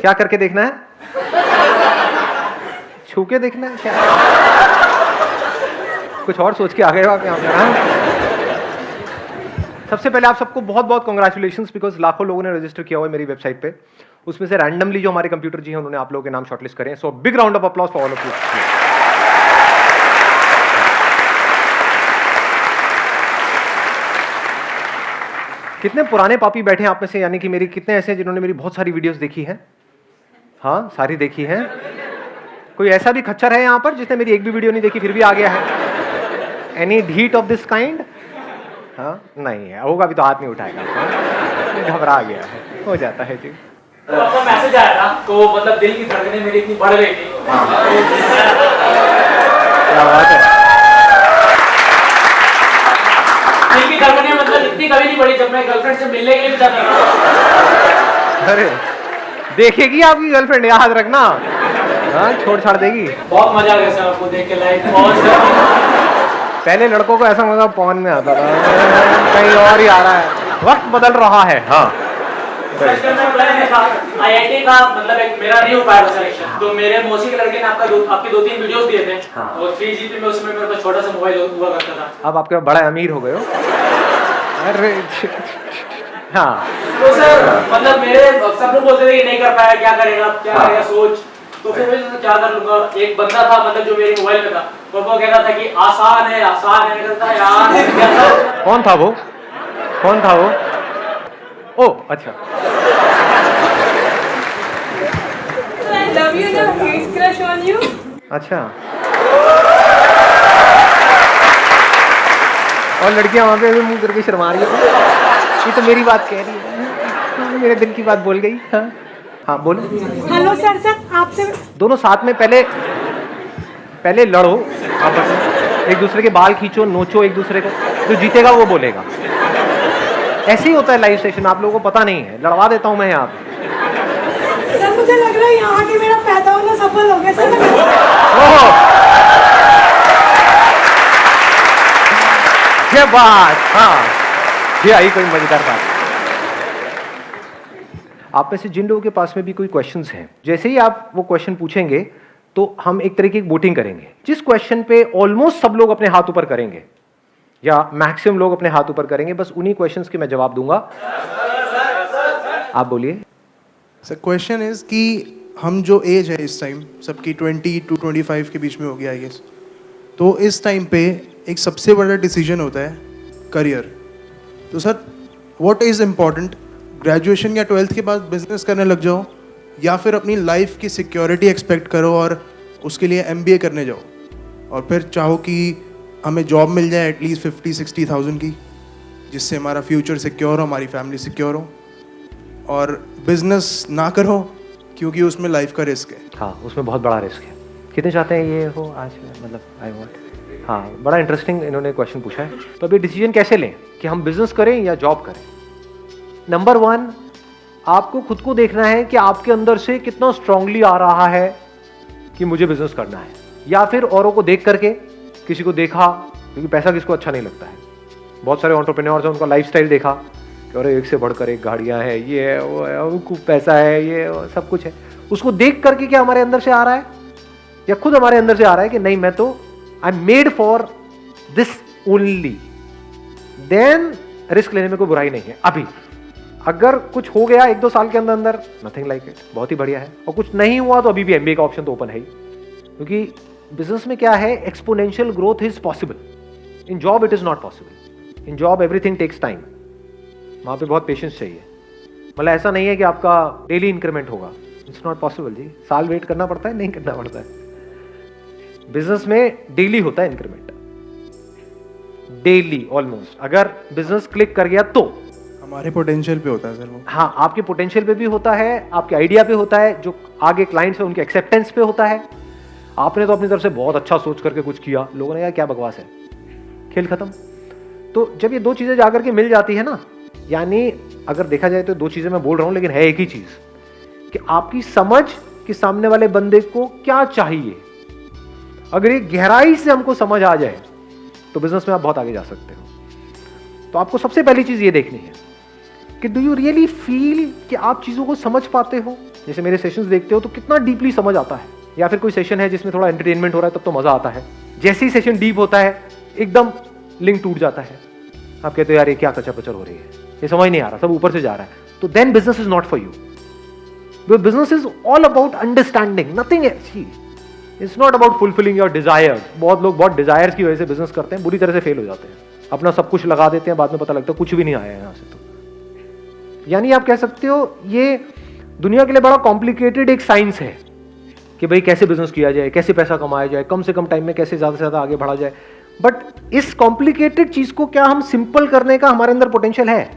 क्या करके देखना है? छू के देखना है क्या? कुछ और सोच के आ गए हो आप यहाँ पे? सबसे पहले आप सबको बहुत बहुत कॉन्ग्रेचुलेशंस, बिकॉज लाखों लोगों ने रजिस्टर किया हुआ है मेरी वेबसाइट पे। उसमें से रैंडमली जो हमारे कंप्यूटर जी हैं उन्होंने आप लोगों के नाम शॉर्टलिस्ट करे हैं। So big round of applause for all of you. कितने पुराने पापी बैठे हैं आप में से, यानी कि मेरी कितने ऐसे हैं जिन्होंने मेरी बहुत सारी वीडियोस देखी हैं? हाँ, सारी देखी हैं। कोई ऐसा भी खच्चर है यहाँ पर जिसने मेरी एक भी वीडियो नहीं देखी फिर भी आ गया है? एनी ढीट ऑफ दिस काइंड? हाँ, नहीं है, होगा भी तो हाथ नहीं उठाएगा। घबरा गया है, हो जाता है जी। तो आपका मैसेज आया था तो मतलब दिल की धड़कनें मेरी इतनी बढ़ गई थी। क्या बात है। दिल की धड़कनें मतलब इतनी कभी नहीं बढ़ी जब मैं गर्लफ्रेंड से मिलने के लिए भी जाता था। अरे देखेगी आपकी गर्लफ्रेंड, याद रखना। हाँ, छोड़ छाड़ देगी। बहुत मजा आ गया सर आपको देख के लाइव। पहले लड़कों को ऐसा मजा पवन में आता था, कहीं और ही आ रहा है, वक्त बदल रहा है। हाँ, IIT का मतलब एक मेरा नहीं हो पाया सिलेक्शन, तो मेरे मौसी के लड़के ने आपके 2-3 वीडियोस दिए थे। हाँ। और 3GP में उसमें मेरे पास छोटा सा मोबाइल हुआ करता था। अब आपके बड़ा अमीर हो गए हो। अरे हाँ, तो सर मतलब मेरे सब लोग बोलते थे कि नहीं कर पाया, क्या करेगा सोच। तो फिर मैं क्या कर लूंगा। एक बंदा था मतलब जो मेरे मोबाइल में था, तो वो कहता था कि आसान है करता है यार। कौन था वो? ओ अच्छा। I love you ना, huge crush on you. अच्छा, और लड़कियां वहां पे मुंह करके शर्मा रही है। ये तो मेरी बात कह रही है, मेरे दिल की बात बोल गई। हाँ हाँ, बोलो। हेलो सर, आपसे दोनों साथ में पहले लड़ो आपस में, एक दूसरे के बाल खींचो, नोचो एक दूसरे को, जो जीतेगा वो बोलेगा। ऐसे ही होता है लाइव सेशन, आप लोगों को पता नहीं है। लड़वा देता हूं मैं यहाँ पे। सर मुझे लग रहा है यहाँ के मेरा पैदा होना सफल हो गया सर। क्या बात। हाँ, ये आई कोई मजेदार बात। आप में से जिन लोगों के पास में भी कोई क्वेश्चंस हैं, जैसे ही आप वो क्वेश्चन पूछेंगे तो हम एक तरीके की वोटिंग करेंगे। जिस क्वेश्चन पे ऑलमोस्ट सब लोग अपने हाथ ऊपर करेंगे या मैक्सिमम लोग अपने हाथ ऊपर करेंगे, बस उन्हीं क्वेश्चंस के मैं जवाब दूंगा। आप बोलिए। सर क्वेश्चन इज कि हम जो एज है इस टाइम सबकी 20 to 25 के बीच में होगी आई गेस, तो इस टाइम पे एक सबसे बड़ा डिसीजन होता है करियर। तो sir what is important, graduation या 12th के बाद बिजनेस करने लग जाओ, या फिर अपनी लाइफ की सिक्योरिटी एक्सपेक्ट करो और उसके लिए MBA करने जाओ, और फिर चाहो कि हमें जॉब मिल जाए एटलीस्ट 50-60,000 की, जिससे हमारा फ्यूचर सिक्योर हो, हमारी फैमिली सिक्योर हो, और बिजनेस ना करो क्योंकि उसमें लाइफ का रिस्क है। हाँ, उसमें बहुत बड़ा रिस्क है। कितने चाहते हैं ये हो आज, मतलब आई वॉन्ट। हाँ, बड़ा इंटरेस्टिंग इन्होंने क्वेश्चन पूछा है। तो अभी डिसीजन कैसे लें कि हम बिजनेस करें या जॉब करें? नंबर 1, आपको खुद को देखना है कि आपके अंदर से कितना स्ट्रांगली आ रहा है कि मुझे बिजनेस करना है, या फिर औरों को देख करके, किसी को देखा, क्योंकि पैसा किसको अच्छा नहीं लगता है। बहुत सारे एंटरप्रेन्योर्स हैं, उनका लाइफस्टाइल देखा कि अरे एक से बढ़कर एक गाड़ियां हैं, ये है वो है, उनको पैसा है, ये वो, सब कुछ है। उसको देख करके क्या हमारे अंदर से आ रहा है, या खुद हमारे अंदर से आ रहा है कि नहीं, मैं तो I am made for this only, then risk लेने में कोई बुराई नहीं है। अभी अगर कुछ हो गया 1-2 साल के अंदर अंदर, नथिंग लाइक इट, बहुत ही बढ़िया है। और कुछ नहीं हुआ तो अभी भी MBA का ऑप्शन तो ओपन है ही, क्योंकि बिजनेस में क्या है, exponential growth is possible. In job it is not possible. In job everything takes time, वहां पे बहुत पेशेंस चाहिए। मतलब ऐसा नहीं है कि आपका डेली इंक्रीमेंट होगा, इट्स नॉट पॉसिबल जी। साल वेट करना पड़ता है, नहीं करना पड़ता है। बिजनेस में डेली होता है इंक्रीमेंट, डेली ऑलमोस्ट। अगर बिजनेस क्लिक कर गया तो हमारे पोटेंशियल पे होता है सर वो। हाँ, आपके पोटेंशियल पे भी होता है, आपके आइडिया पे होता है, जो आगे क्लाइंट्स है उनके एक्सेप्टेंस पे होता है। आपने तो अपनी तरफ से बहुत अच्छा सोच करके कुछ किया, लोगों ने कहा क्या बकवास है, खेल खत्म। तो जब ये 2 चीजें जाकर के मिल जाती है ना, यानी अगर देखा जाए तो 2 चीजें मैं बोल रहा हूं, लेकिन है एक ही चीज, कि आपकी समझ कि सामने वाले बंदे को क्या चाहिए, अगर ये गहराई से हमको समझ आ जाए तो बिजनेस में आप बहुत आगे जा सकते हो। तो आपको सबसे पहली चीज ये देखनी है कि डू यू रियली फील कि आप चीज़ों को समझ पाते हो? जैसे मेरे सेशंस देखते हो तो कितना डीपली समझ आता है, या फिर कोई सेशन है जिसमें थोड़ा एंटरटेनमेंट हो रहा है तब तो मज़ा आता है, जैसे ही सेशन डीप होता है एकदम लिंक टूट जाता है, आप कहते हो यार ये क्या कचर पचर हो रही है, ये समझ नहीं आ रहा, सब ऊपर से जा रहा है, तो then business is not for you. Business is all about understanding, nothing else. It's not about fulfilling your desire. बहुत लोग बहुत डिजायर्स की वजह से बिजनेस करते हैं, बुरी तरह से फेल हो जाते हैं, अपना सब कुछ लगा देते हैं, बाद में पता लगता है कुछ भी नहीं आया है यहाँ से। तो यानी आप कह सकते हो ये दुनिया के लिए बड़ा कॉम्प्लिकेटेड एक साइंस है कि भाई कैसे बिजनेस किया जाए, कैसे पैसा कमाया जाए, कम से कम टाइम में कैसे ज्यादा से ज्यादा आगे बढ़ा जाए। बट इस कॉम्प्लिकेटेड चीज को क्या हम सिंपल करने का हमारे अंदर पोटेंशियल है?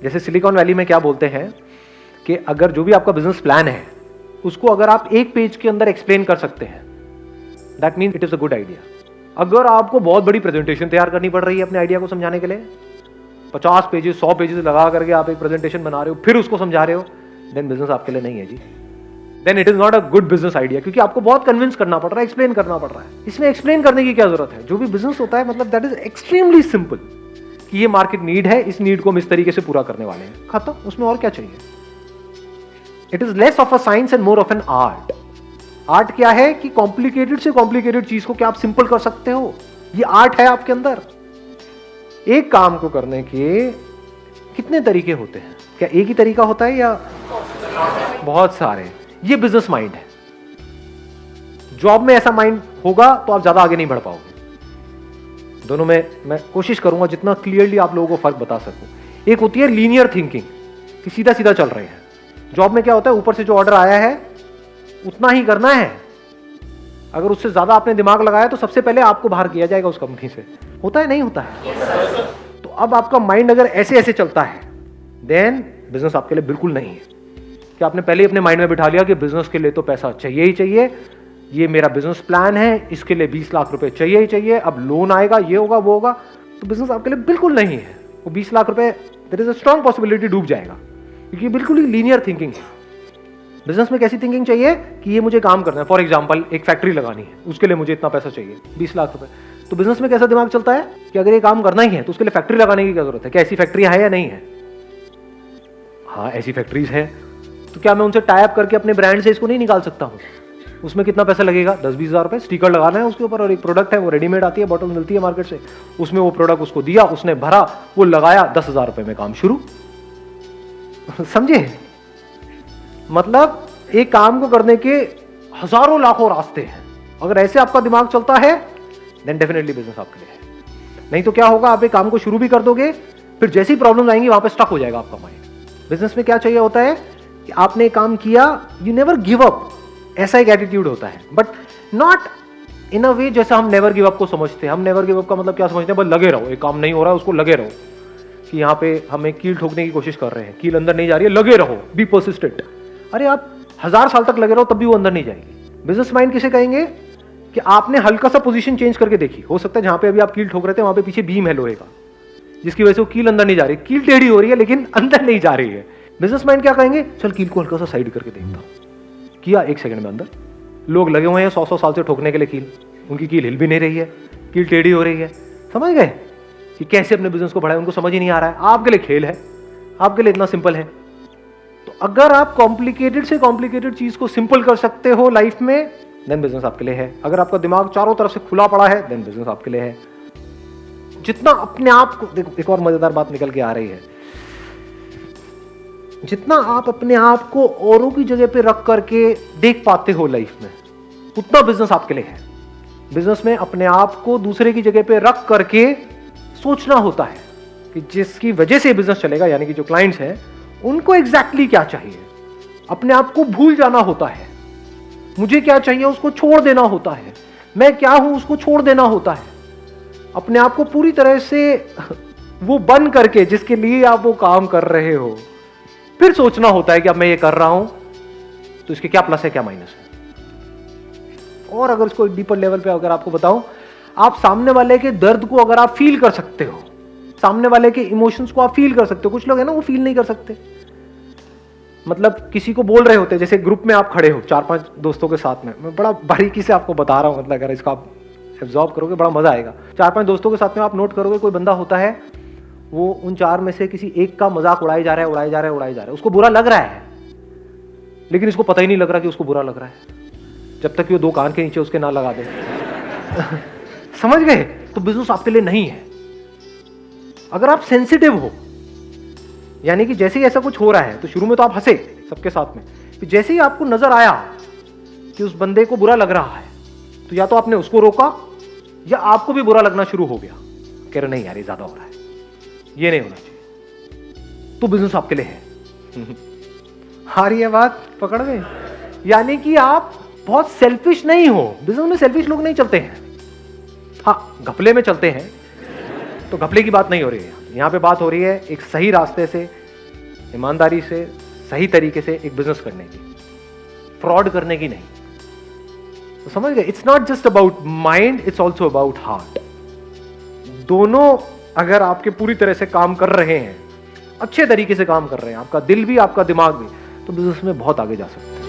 जैसे सिलिकॉन वैली में क्या बोलते हैं कि अगर जो भी आपका बिजनेस प्लान है उसको अगर आप एक पेज के अंदर एक्सप्लेन कर सकते हैं, that means it is a good idea. अगर आपको बहुत बड़ी प्रेजेंटेशन तैयार करनी पड़ रही है अपने आइडिया को समझाने के लिए, 50 पेजेस 100 पेजेस लगा करके आप एक प्रेजेंटेशन बना रहे हो, फिर उसको समझा रहे हो, देन बिजनेस आपके लिए नहीं है जी। Then it is not a good business idea, क्योंकि आपको बहुत कन्विंस करना पड़ रहा है, एक्सप्लेन करना पड़ रहा है। इसमें एक्सप्लेन करने की क्या जरूरत है? जो भी बिजनेस होता है मतलब दैट इज एक्सट्रीमली सिंपल कि ये मार्केट नीड है, इस नीड को हम इस तरीके से पूरा करने वाले हैं, खत्म। उसमें और क्या चाहिए? It is less of a science and more of an art. Art क्या है कि कॉम्प्लिकेटेड से कॉम्प्लिकेटेड चीज को क्या आप सिंपल कर सकते हो, ये आर्ट है आपके अंदर। एक काम को करने के कितने तरीके होते हैं? क्या एक ही तरीका होता है या बहुत सारे? ये बिजनेस माइंड है। जॉब में ऐसा माइंड होगा तो आप ज्यादा आगे नहीं बढ़ पाओगे। दोनों में मैं कोशिश करूंगा जितना क्लियरली आप लोगों को फर्क बता सकूं। एक होती है लीनियर थिंकिंग कि सीधा सीधा चल रहे हैं। जॉब में क्या होता है, ऊपर से जो ऑर्डर आया है उतना ही करना है। अगर उससे ज्यादा आपने दिमाग लगाया तो सबसे पहले आपको बाहर किया जाएगा उस कंपनी से। होता है नहीं होता है? तो अब आपका माइंड अगर ऐसे ऐसे चलता है देन बिजनेस आपके लिए बिल्कुल नहीं है। कि आपने पहले ही अपने माइंड में बिठा लिया कि बिजनेस के लिए तो पैसा चाहिए ही चाहिए, ये मेरा बिजनेस प्लान है, इसके लिए 20 लाख रुपए चाहिए ही चाहिए, अब लोन आएगा, ये होगा वो होगा, तो बिजनेस आपके लिए बिल्कुल नहीं है। वो 20 लाख रुपए there is a strong possibility डूब जाएगा, क्योंकि बिल्कुल ही लीनियर थिंकिंग है। बिजनेस में कैसी थिंकिंग चाहिए कि ये मुझे काम करना है। फॉर एग्जाम्पल एक फैक्ट्री लगानी है, उसके लिए मुझे इतना पैसा चाहिए, 20 लाख रुपए। तो बिजनेस में कैसा दिमाग चलता है कि अगर ये काम करना ही है तो उसके लिए फैक्ट्री लगाने की क्या जरूरत है? क्या ऐसी फैक्ट्री है या नहीं है? हाँ ऐसी फैक्ट्रीज है, तो क्या मैं उनसे टाई अप करके अपने ब्रांड से इसको नहीं निकाल सकता हूँ? उसमें कितना पैसा लगेगा? 10-20 हज़ार रुपए। स्टिकर लगाना है उसके ऊपर, और एक प्रोडक्ट है वो रेडीमेड आती है, बॉटल मिलती है मार्केट से, उसमें वो प्रोडक्ट उसको दिया, उसने भरा, वो लगाया, 10,000 रुपए में काम शुरू। समझे? मतलब एक काम को करने के हजारों लाखों रास्ते हैं। अगर ऐसे आपका दिमाग चलता है देन डेफिनेटली बिजनेस आपके लिए है। नहीं तो क्या होगा, आप एक काम को शुरू भी कर दोगे, फिर जैसी प्रॉब्लम आएंगी वहां पे स्टक हो जाएगा आपका माइंड। बिजनेस में क्या चाहिए होता है कि आपने काम किया, यू नेवर गिव अप, ऐसा एक एटीट्यूड होता है, बट नॉट इन अ वे जैसा हम नेवर गिव अप को समझते हैं। हम नेवर गिव अप का मतलब क्या समझते हैं? बस लगे रहो, एक काम नहीं हो रहा है उसको लगे रहो, कि यहाँ पे हमें कील ठोकने की कोशिश कर रहे हैं, कील अंदर नहीं जा रही है, लगे रहो, बी पर्सिस्टेंट। अरे आप 1000 साल तक लगे रहो तब भी वो अंदर नहीं जाएगी। बिजनेस माइंड किसे कहेंगे कि आपने हल्का सा पोजीशन चेंज करके देखी, हो सकता है जहां पे अभी आप कील ठोक रहे थे वहां पे पीछे बीम है लोहे का, जिसकी वजह से वो कील अंदर नहीं जा रही, कील टेढ़ी हो रही है लेकिन अंदर नहीं जा रही है। बिजनेस माइंड क्या कहेंगे? चल कील को हल्का सा साइड करके देखता, किया 1 सेकंड में अंदर। लोग लगे हुए हैं 100-100 साल से ठोकने के लिए कील, उनकी कील हिल भी नहीं रही है, कील टेढ़ी हो रही है। समझ गए कि कैसे अपने बिजनेस को बढ़ाए? उनको समझ ही नहीं आ रहा है। आपके लिए खेल है, आपके लिए इतना सिंपल है। तो अगर आप कॉम्प्लिकेटेड से कॉम्प्लिकेटेड चीज को सिंपल कर सकते हो लाइफ में, देन बिजनेस आपके लिए है। अगर आपका दिमाग चारों तरफ से खुला पड़ा है देन बिजनेस आपके लिए है। जितना अपने आप को, देखो एक और मजेदार बात निकल के आ रही है, जितना आप अपने आप को औरों की जगह पे रख करके देख पाते हो लाइफ में, उतना बिजनेस आपके लिए है। बिजनेस में अपने आप को दूसरे की जगह पे रख करके सोचना होता है कि जिसकी वजह से बिजनेस चलेगा, यानी कि जो क्लाइंट्स हैं उनको एग्जैक्टली क्या चाहिए। अपने आप को भूल जाना होता है, मुझे क्या चाहिए उसको छोड़ देना होता है, मैं क्या हूं उसको छोड़ देना होता है। अपने आप को पूरी तरह से वो बन करके जिसके लिए आप वो काम कर रहे हो, फिर सोचना होता है कि अब मैं ये कर रहा हूं तो इसके क्या प्लस है क्या माइनस है। और अगर इसको डीपर लेवल पे अगर आपको बताऊं, आप सामने वाले के दर्द को अगर आप फील कर सकते हो, सामने वाले के इमोशंस को आप फील कर सकते हो। कुछ लोग है ना वो फील नहीं कर सकते, मतलब किसी को बोल रहे होते हैं, जैसे ग्रुप में आप खड़े हो 4-5 दोस्तों के साथ में, मैं बड़ा बारीकी से आपको बता रहा हूं, मतलब अगर इसका आप एब्जॉर्ब करोगे बड़ा मजा आएगा। 4-5 दोस्तों के साथ में आप नोट करोगे कोई बंदा होता है, वो उन 4 में से किसी एक का मजाक उड़ाई जा रहा है, उसको बुरा लग रहा है, लेकिन इसको पता ही नहीं लग रहा कि उसको बुरा लग रहा है, जब तक कि वो 2 कान के नीचे उसके ना लगा दे। समझ गए? तो बिजनेस आपके लिए नहीं है। अगर आप सेंसिटिव हो, यानी कि जैसे ही ऐसा कुछ हो रहा है तो शुरू में तो आप हंसे सबके साथ में, फिर जैसे ही आपको नजर आया कि उस बंदे को बुरा लग रहा है, तो या तो आपने उसको रोका या आपको भी बुरा लगना शुरू हो गया, कह रहे नहीं यार ये ज्यादा हो रहा है, ये नहीं होना चाहिए, तो बिजनेस आपके लिए है। आ रही है बात पकड़ में? यानी कि आप बहुत सेल्फिश नहीं हो। बिजनेस में सेल्फिश लोग नहीं चलते हैं, हाँ घपले में चलते हैं, तो घपले की बात नहीं हो रही है यहाँ पे। बात हो रही है एक सही रास्ते से, ईमानदारी से, सही तरीके से एक बिजनेस करने की, फ्रॉड करने की नहीं। तो समझ गए? It's not just about mind, it's also about heart. दोनों अगर आपके पूरी तरह से काम कर रहे हैं, अच्छे तरीके से काम कर रहे हैं, आपका दिल भी आपका दिमाग भी, तो बिजनेस में बहुत आगे जा सकते हैं।